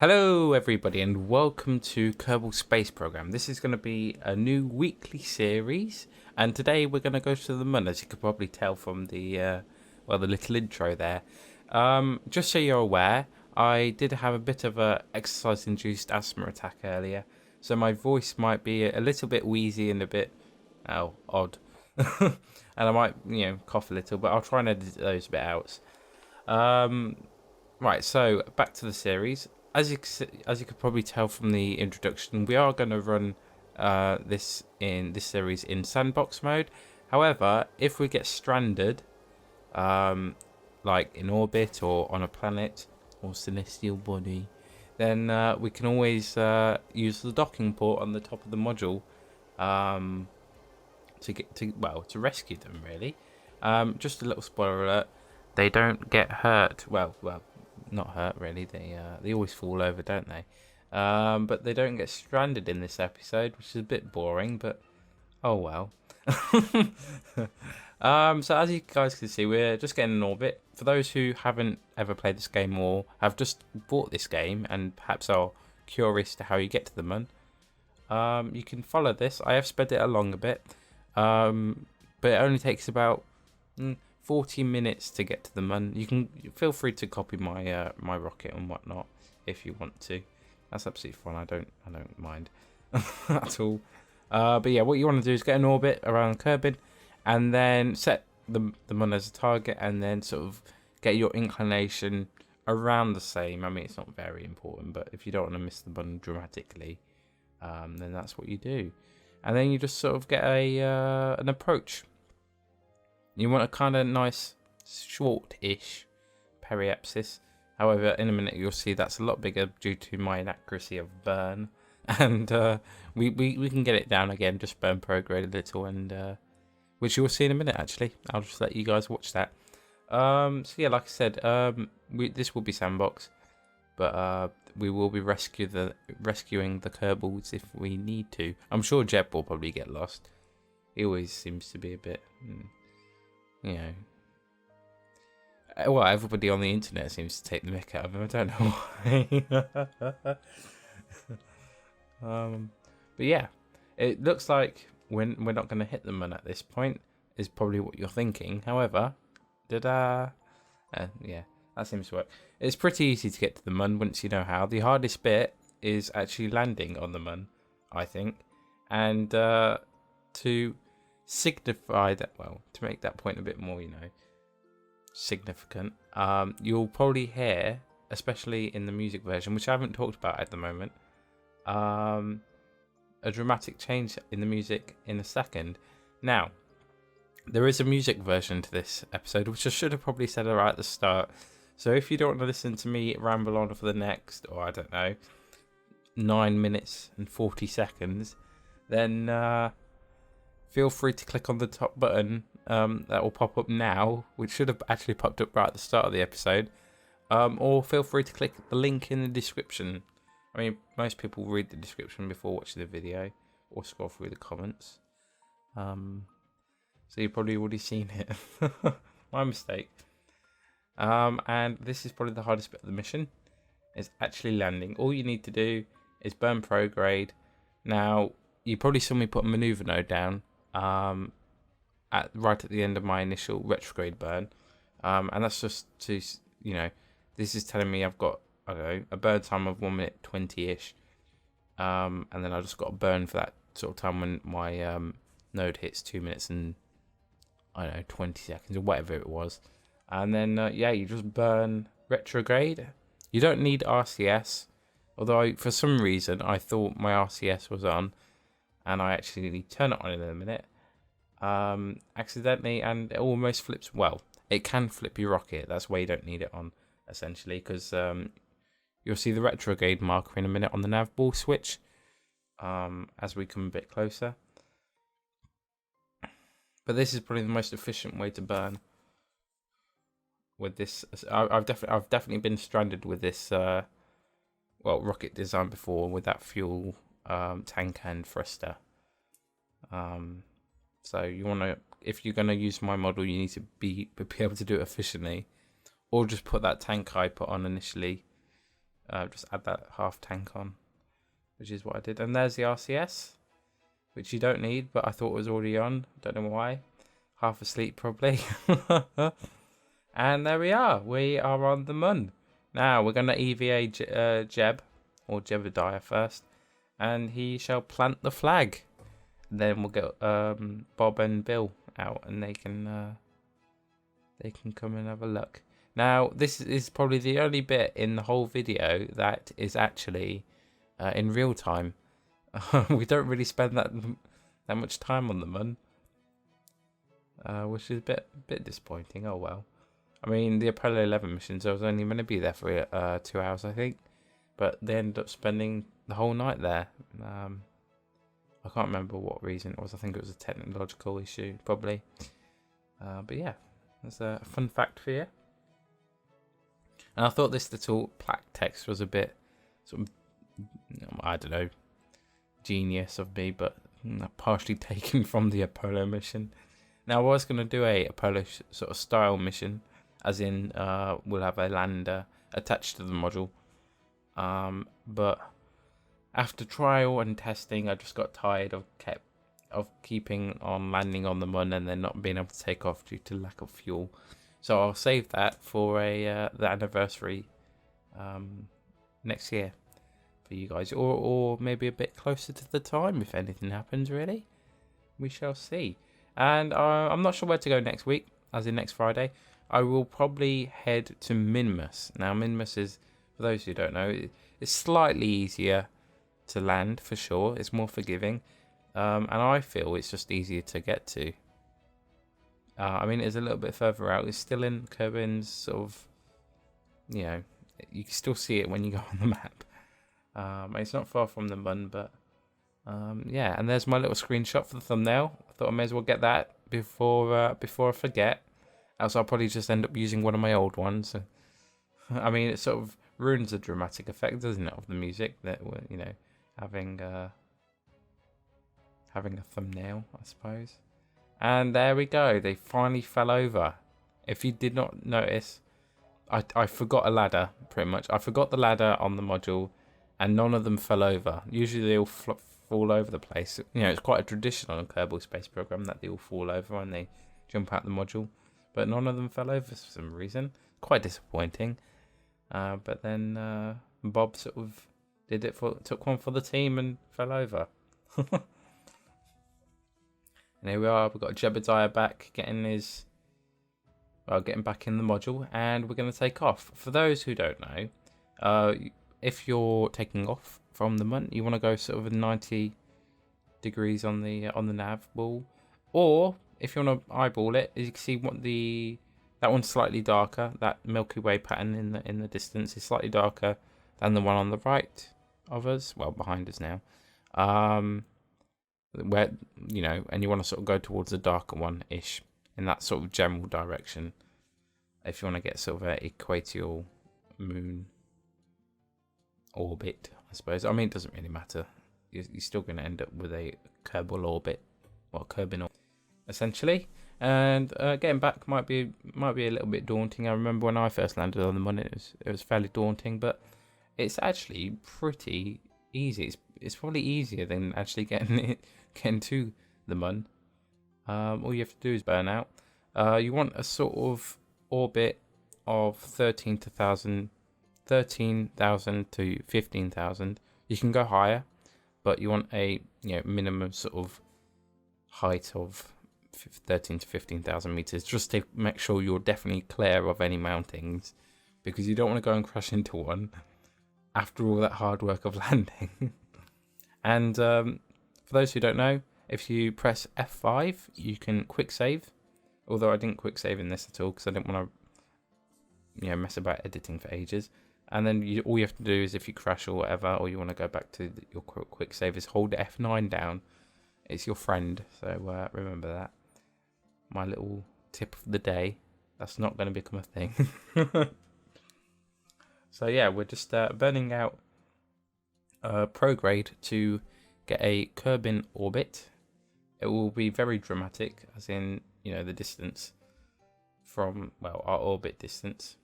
Hello, everybody, and welcome to Kerbal Space Program. This is going to be a new weekly series, and today we're going to go to the moon, as you could probably tell from the little intro there. Just so you're aware, I did have a bit of a exercise-induced asthma attack earlier, so my voice might be a little bit wheezy and a bit, odd, and I might, cough a little, but I'll try and edit those bit out. Right, so back to the series. As you could probably tell from the introduction, we are going to run this series in sandbox mode. However, if we get stranded, like in orbit or on a planet or celestial body, then we can always use the docking port on the top of the module to rescue them. Really, just a little spoiler alert: they don't get hurt. Well, not hurt really. They always fall over, don't they? But they don't get stranded in this episode, which is a bit boring. But oh well. So as you guys can see, we're just getting in orbit. For those who haven't ever played this game or have just bought this game and perhaps are curious to how you get to the moon, you can follow this. I have sped it along a bit, but it only takes about 40 minutes to get to the moon. You can feel free to copy my my rocket and whatnot if you want to. That's absolutely fine. I don't mind at all. But yeah, what you want to do is get an orbit around Kerbin, and then set the moon as a target, and then sort of get your inclination around the same. I mean, it's not very important, but if you don't want to miss the moon dramatically, then that's what you do, and then you just sort of get an approach. You want a kind of nice, short-ish periapsis. However, in a minute you'll see that's a lot bigger due to my inaccuracy of burn. And we can get it down again, just burn prograde a little, and which you'll see in a minute, actually. I'll just let you guys watch that. So yeah, like I said, this will be sandbox, but we will be rescuing the Kerbals if we need to. I'm sure Jeb will probably get lost. He always seems to be a bit... well, everybody on the internet seems to take the mick out of him. I don't know why. But yeah, it looks like we're not going to hit the moon at this point, is probably what you're thinking. However, yeah, that seems to work. It's pretty easy to get to the moon once you know how. The hardest bit is actually landing on the moon, I think, and to signify that, to make that point a bit more, significant, you'll probably hear, especially in the music version, which I haven't talked about at the moment, a dramatic change in the music in a second. Now, there is a music version to this episode, which I should have probably said right at the start. So if you don't want to listen to me ramble on for the next, or I don't know, 9 minutes and 40 seconds, then feel free to click on the top button that will pop up now, which should have actually popped up right at the start of the episode, or feel free to click the link in the description. I mean, most people read the description before watching the video or scroll through the comments, so you've probably already seen it. My mistake. And this is probably the hardest bit of the mission, is actually landing. All you need to do is burn prograde. Now, you probably saw me put a maneuver node down right at the end of my initial retrograde burn, and that's just to, this is telling me I've got, I don't know, a burn time of 1 minute 20ish, and then I just got a burn for that sort of time when my node hits 2 minutes and, I don't know, 20 seconds or whatever it was, and then you just burn retrograde. You don't need RCS, although for some reason I thought my RCS was on, and I actually turn it on in a minute, accidentally, and it almost flips. Well, it can flip your rocket. That's why you don't need it on, essentially, because you'll see the retrograde marker in a minute on the nav ball switch as we come a bit closer. But this is probably the most efficient way to burn with this. I've definitely been stranded with this rocket design before, with that fuel tank and thruster. So you want to, if you're going to use my model, you need to be able to do it efficiently, or just put that tank I put on initially Just add that half tank on, which is what I did. And there's the RCS, which you don't need, but I thought was already on. Don't know why. Half asleep probably. And there we are. We are on the Mun. Now we're going to EVA Jeb, or Jebediah first, and he shall plant the flag. Then we'll get Bob and Bill out, and they can come and have a look. Now this is probably the only bit in the whole video that is actually in real time. We don't really spend that much time on the Mun, which is a bit disappointing. Oh well. I mean, the Apollo 11 missions, I was only going to be there for 2 hours, I think. But they ended up spending the whole night there. I can't remember what reason it was. I think it was a technological issue, probably. But yeah, that's a fun fact for you. And I thought this little plaque text was a bit, sort of, I don't know, genius of me, but partially taken from the Apollo mission. Now, I was going to do a Apollo sort of style mission, as in we'll have a lander attached to the module. But after trial and testing, I just got tired of keeping on landing on the Mun and then not being able to take off due to lack of fuel. So I'll save that for the anniversary next year for you guys, or maybe a bit closer to the time if anything happens. Really, we shall see. And I'm not sure where to go next week, as in next Friday. I will probably head to Minmus. Now, Minmus is, for those who don't know, it's slightly easier to land for sure. It's more forgiving, and I feel it's just easier to get to. I mean, it's a little bit further out. It's still in Kerbin's sort of, you know, you can still see it when you go on the map. It's not far from the Mun, but yeah. And there's my little screenshot for the thumbnail. I thought I may as well get that before I forget. Else I'll probably just end up using one of my old ones. So, I mean, it sort of ruins the dramatic effect, doesn't it, of the music that we're, you know, having a thumbnail, I suppose. And there we go. They finally fell over. If you did not notice, I forgot a ladder, pretty much. I forgot the ladder on the module, and none of them fell over. Usually they all fall over the place. You know, it's quite a tradition on a Kerbal Space Program that they all fall over when they jump out the module. But none of them fell over for some reason. Quite disappointing. But then Bob sort of took one for the team and fell over. And here we are. We've got Jebediah back, getting back in the module, and we're going to take off. For those who don't know, if you're taking off from the Mun, you want to go sort of 90 degrees on the nav ball, or if you want to eyeball it, as you can see, that one's slightly darker. That Milky Way pattern in the distance is slightly darker than the one on the right of us. Well, behind us now. Where, you know, and you want to sort of go towards the darker one ish in that sort of general direction. If you want to get sort of an equatorial moon orbit, I suppose. I mean, it doesn't really matter. You're still going to end up with a Kerbal orbit, well, Kerbin orbit, essentially. And getting back might be a little bit daunting. I remember when I first landed on the Mun, it was fairly daunting, but it's actually pretty easy. It's probably easier than actually getting to the Mun. All you have to do is burn out. You want a sort of orbit of 13,000 to 15,000. You can go higher, but you want a minimum sort of height of 13 to 15,000 meters, just to make sure you're definitely clear of any mountings, because you don't want to go and crash into one after all that hard work of landing. And for those who don't know, if you press F5, you can quick save. Although I didn't quick save in this at all because I didn't want to, mess about editing for ages. And then all you have to do is, if you crash or whatever, or you want to go back to your quick save, is hold F9 down. It's your friend, so remember that. My little tip of the day. That's not going to become a thing. So yeah, we're just burning out prograde to get a Kerbin orbit. It will be very dramatic, as in, the distance from, our orbit distance.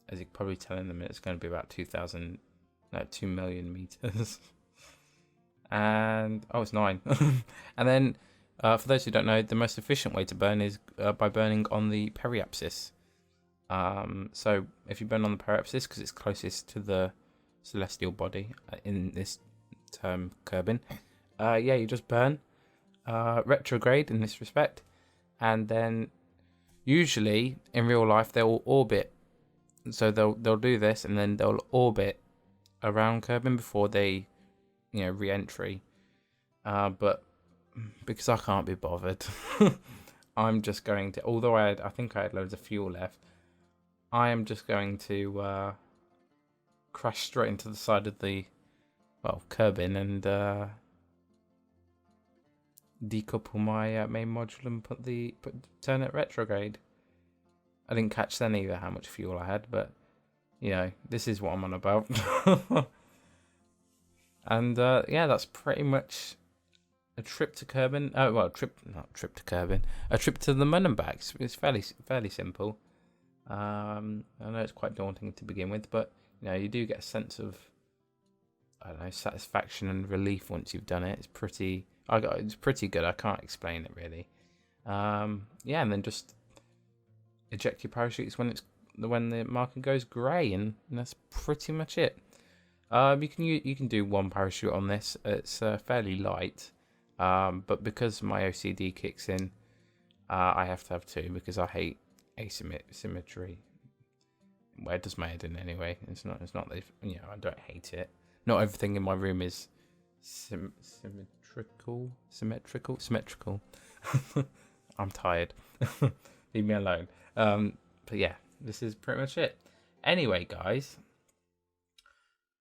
As you can probably tell in a minute, it's going to be about 2,000 No, 2 million meters. And, oh, it's 9. And then, for those who don't know, the most efficient way to burn is by burning on the periapsis. So if you burn on the periapsis, because it's closest to the celestial body in this term Kerbin, yeah, you just burn retrograde in this respect, and then usually in real life they'll orbit. So they'll do this, and then they'll orbit around Kerbin before they, re-entry. But because I can't be bothered, I'm just going to. Although I think I had loads of fuel left, I am just going to crash straight into the side of the Kerbin and decouple my main module and turn it retrograde. I didn't catch then either how much fuel I had, but this is what I'm on about. And yeah, that's pretty much a trip to Kerbin. Not trip to Kerbin. A trip to the moon and back. It's fairly simple. I know it's quite daunting to begin with, but you do get a sense of, I don't know, satisfaction and relief once you've done it. It's pretty good. I can't explain it really. Yeah, and then just eject your parachutes when the marker goes grey, and that's pretty much it. You can do one parachute on this. It's fairly light, but because my OCD kicks in, I have to have two because I hate asymmetry. Where does my head in anyway? It's not that I don't hate it. Not everything in my room is symmetrical. I'm tired. Leave me alone. But yeah, this is pretty much it. Anyway, guys,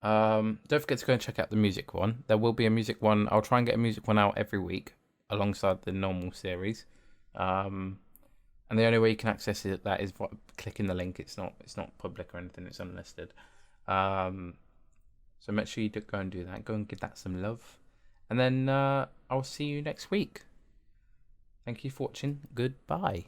don't forget to go and check out the music one. There will be a music one. I'll try and get a music one out every week alongside the normal series. And the only way you can access that is clicking the link. It's not public or anything. It's unlisted. So make sure you go and do that. Go and give that some love. And then I'll see you next week. Thank you for watching. Goodbye.